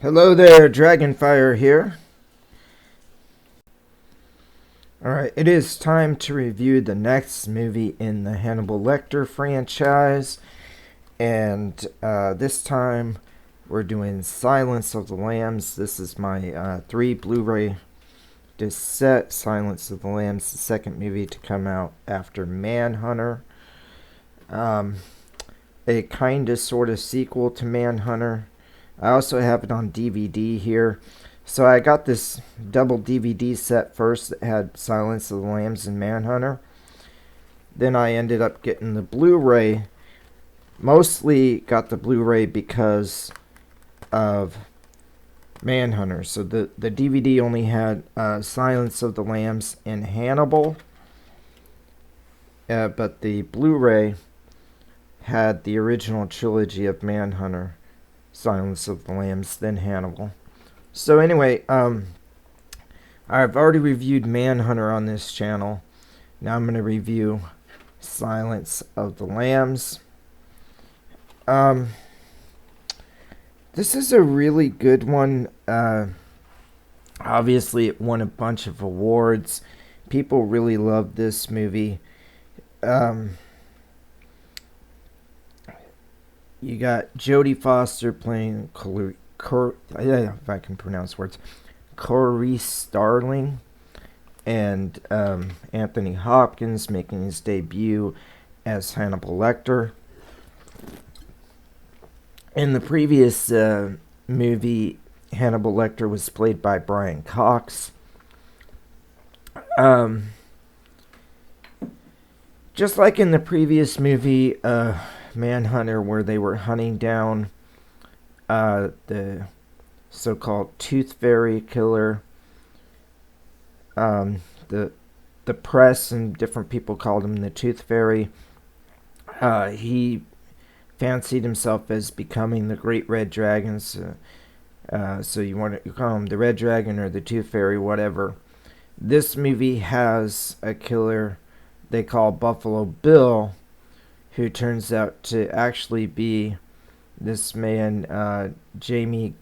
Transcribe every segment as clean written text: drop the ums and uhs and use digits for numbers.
Hello there, Dragonfire here. Alright, it is time to review the next movie in the Hannibal Lecter franchise. And this time we're doing Silence of the Lambs. This is my 3 Blu-ray disc set. Silence of the Lambs, the second movie to come out after Manhunter. A kind of sort of sequel to Manhunter. I also have it on DVD here. So I got this double DVD set first that had Silence of the Lambs and Manhunter. Then I ended up getting the Blu-ray. Mostly got the Blu-ray because of Manhunter. So the DVD only had Silence of the Lambs and Hannibal. But the Blu-ray had the original trilogy of Manhunter, Silence of the Lambs, then Hannibal. So anyway, I've already reviewed Manhunter on this channel. Now I'm going to review Silence of the Lambs. This is a really good one. Obviously, it won a bunch of awards. People really loved this movie. You got Jodie Foster playing if I can pronounce words, Clarice Starling, and Anthony Hopkins making his debut as Hannibal Lecter. In the previous movie, Hannibal Lecter was played by Brian Cox. Just like in the previous movie, Manhunter, where they were hunting down the so-called Tooth Fairy killer. The press and different people called him the Tooth Fairy. He fancied himself as becoming the Great Red Dragon. So you want to call him the Red Dragon or the Tooth Fairy, whatever. This movie has a killer they call Buffalo Bill, who turns out to actually be this man, Jamie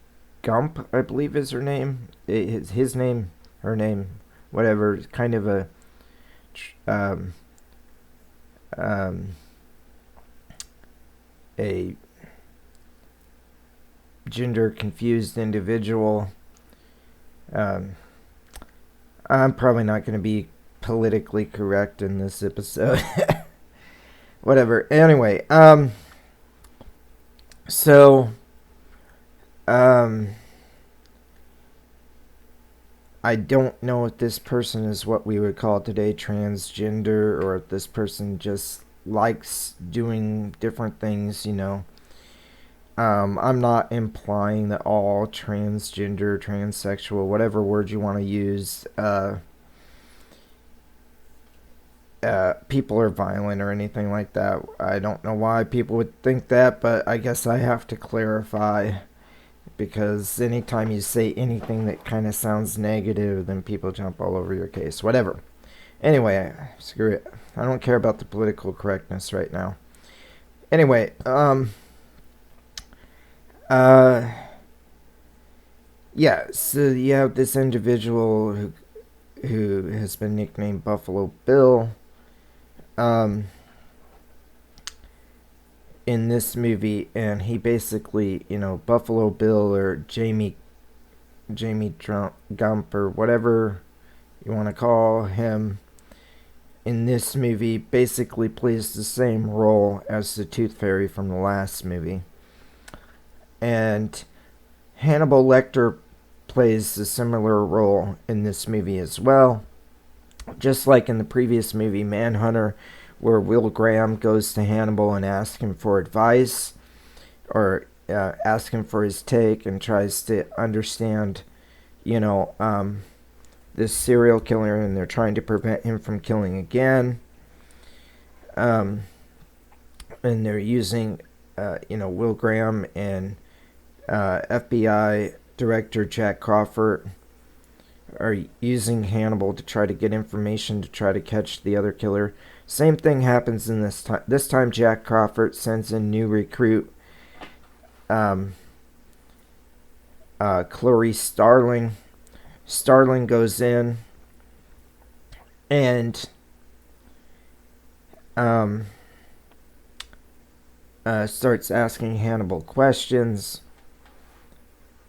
Gump, I believe is her name. His name, her name, whatever. Kind of a gender confused individual. I'm probably not going to be politically correct in this episode. Whatever. Anyway, I don't know if this person is what we would call today transgender, or if this person just likes doing different things, you know. I'm not implying that all transgender, transsexual, whatever word you want to use, people are violent or anything like that. I don't know why people would think that, but I guess I have to clarify, because anytime you say anything that kind of sounds negative, then people jump all over your case. Whatever. Anyway, screw it. I don't care about the political correctness right now. Anyway, yeah, so you have this individual who has been nicknamed Buffalo Bill. In this movie, and he basically, you know, Buffalo Bill or Jamie Gump or whatever you want to call him, in this movie basically plays the same role as the Tooth Fairy from the last movie. And Hannibal Lecter plays a similar role in this movie as well. Just like in the previous movie, Manhunter, where Will Graham goes to Hannibal and asks him for advice, or asks him for his take, and tries to understand, you know, this serial killer, and they're trying to prevent him from killing again. And they're using, you know, Will Graham and FBI Director Jack Crawford are using Hannibal to try to get information to try to catch the other killer. Same thing happens in this time. This time Jack Crawford sends a new recruit Clarice Starling. Starling goes in and starts asking Hannibal questions,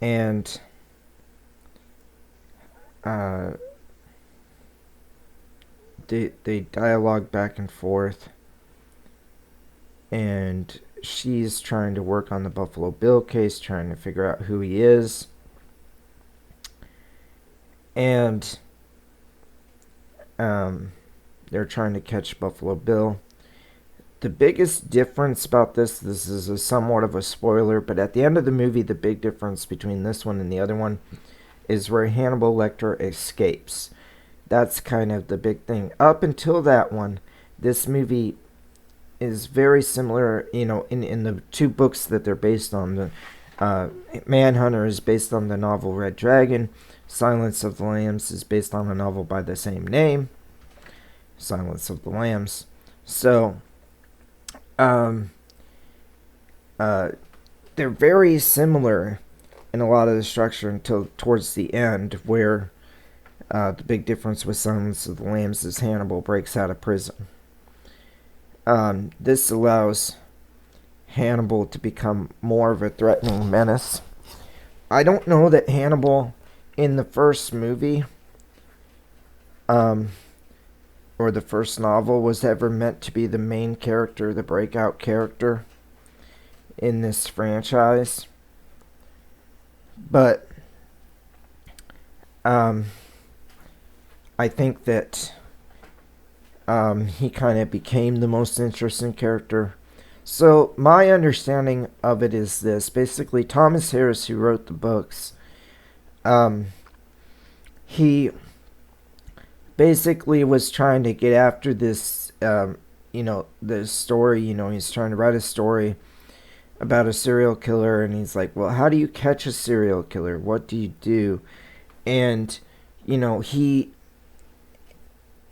and they dialogue back and forth, and she's trying to work on the Buffalo Bill case, trying to figure out who he is. And they're trying to catch Buffalo Bill. The biggest difference about this is a somewhat of a spoiler, but at the end of the movie, the big difference between this one and the other one is where Hannibal Lecter escapes. That's kind of the big thing. Up until that one, this movie is very similar, in the two books that they're based on. The Manhunter is based on the novel Red Dragon. Silence of the Lambs is based on a novel by the same name, Silence of the Lambs. So, they're very similar in a lot of the structure until towards the end, where the big difference with Silence of the Lambs is Hannibal breaks out of prison. This allows Hannibal to become more of a threatening menace. I don't know that Hannibal in the first movie, or the first novel, was ever meant to be the main character, the breakout character in this franchise. But I think that he kind of became the most interesting character. So my understanding of it is this. Basically, Thomas Harris, who wrote the books, he basically was trying to get after this, this story. He's trying to write a story about a serial killer, and he's like, well, how do you catch a serial killer? What do you do? And,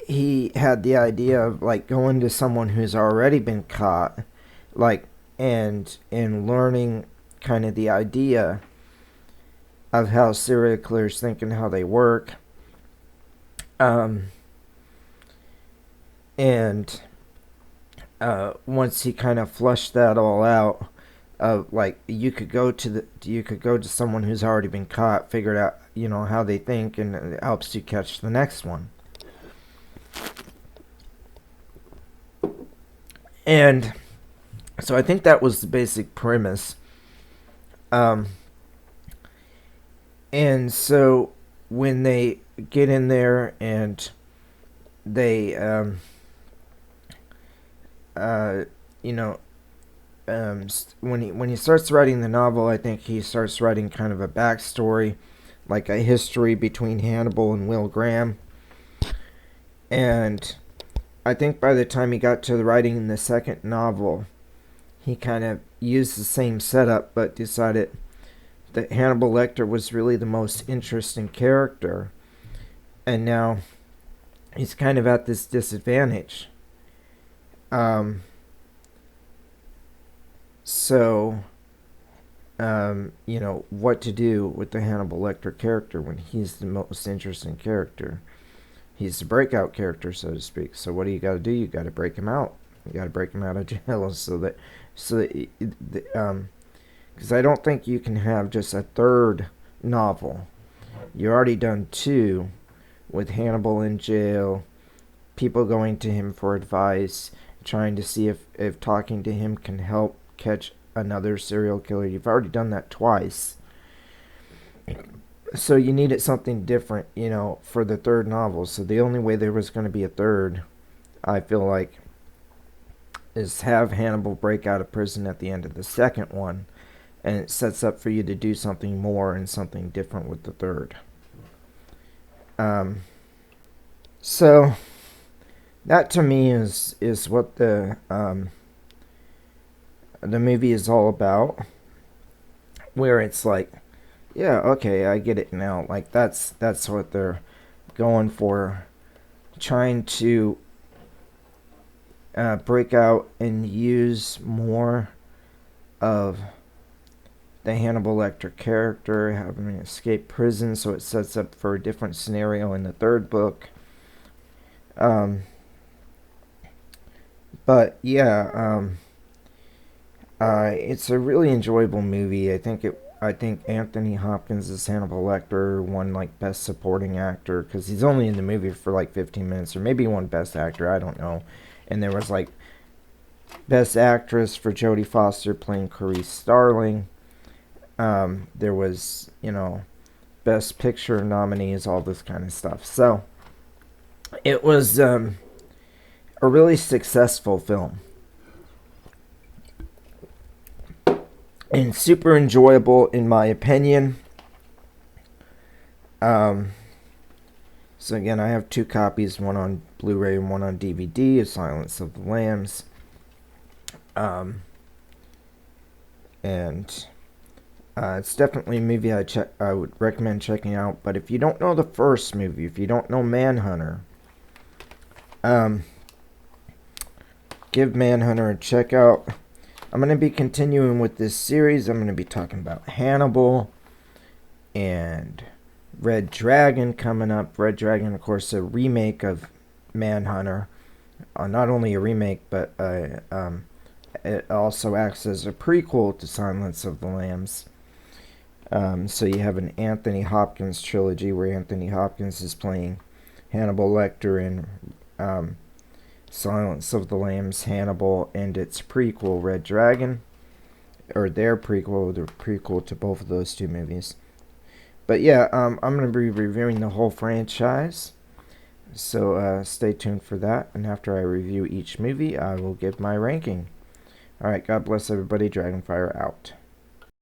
he had the idea of, like, going to someone who's already been caught, like, and learning kind of the idea of how serial killers think and how they work. And once he kind of flushed that all out, like, you could go to someone who's already been caught, figure out, how they think, and it helps you catch the next one. And so I think that was the basic premise. And so when they get in there and they, when he starts writing the novel, I think he starts writing kind of a backstory, like a history between Hannibal and Will Graham. And I think by the time he got to the writing in the second novel, he kind of used the same setup, but decided that Hannibal Lecter was really the most interesting character. And now he's kind of at this disadvantage. What to do with the Hannibal Lecter character when he's the most interesting character. He's the breakout character, so to speak. So what do? You got to break him out. You got to break him out of jail because I don't think you can have just a third novel. You already done two with Hannibal in jail, people going to him for advice, trying to see if talking to him can help catch another serial killer. You've already done that twice. So you needed something different, for the third novel. So the only way there was going to be a third, I feel like, is have Hannibal break out of prison at the end of the second one. And it sets up for you to do something more and something different with the third. So that to me is what the movie is all about. Where it's like, yeah, okay, I get it now. Like that's what they're going for, trying to break out and use more of the Hannibal Lecter character having escaped prison, so it sets up for a different scenario in the third book. But yeah, it's a really enjoyable movie. I think Anthony Hopkins as Hannibal Lecter won like Best Supporting Actor because he's only in the movie for like 15 minutes, or maybe won Best Actor. I don't know. And there was like Best Actress for Jodie Foster playing Clarice Starling. There was, Best Picture nominees, all this kind of stuff. So it was a really successful film. And super enjoyable in my opinion. So again, I have 2 copies, one on Blu-ray and one on DVD of Silence of the Lambs. And it's definitely a movie I would recommend checking out. But if you don't know the first movie, if you don't know Manhunter, give Manhunter a check out. I'm going to be continuing with this series. I'm going to be talking about Hannibal and Red Dragon coming up. Red Dragon, of course, a remake of Manhunter. Not only a remake, but it also acts as a prequel to Silence of the Lambs. So you have an Anthony Hopkins trilogy where Anthony Hopkins is playing Hannibal Lecter in Silence of the Lambs, Hannibal, and its prequel, Red Dragon. Or their prequel, the prequel to both of those 2 movies. But yeah, I'm going to be reviewing the whole franchise. So stay tuned for that. And after I review each movie, I will give my ranking. Alright, God bless everybody. Dragonfire out.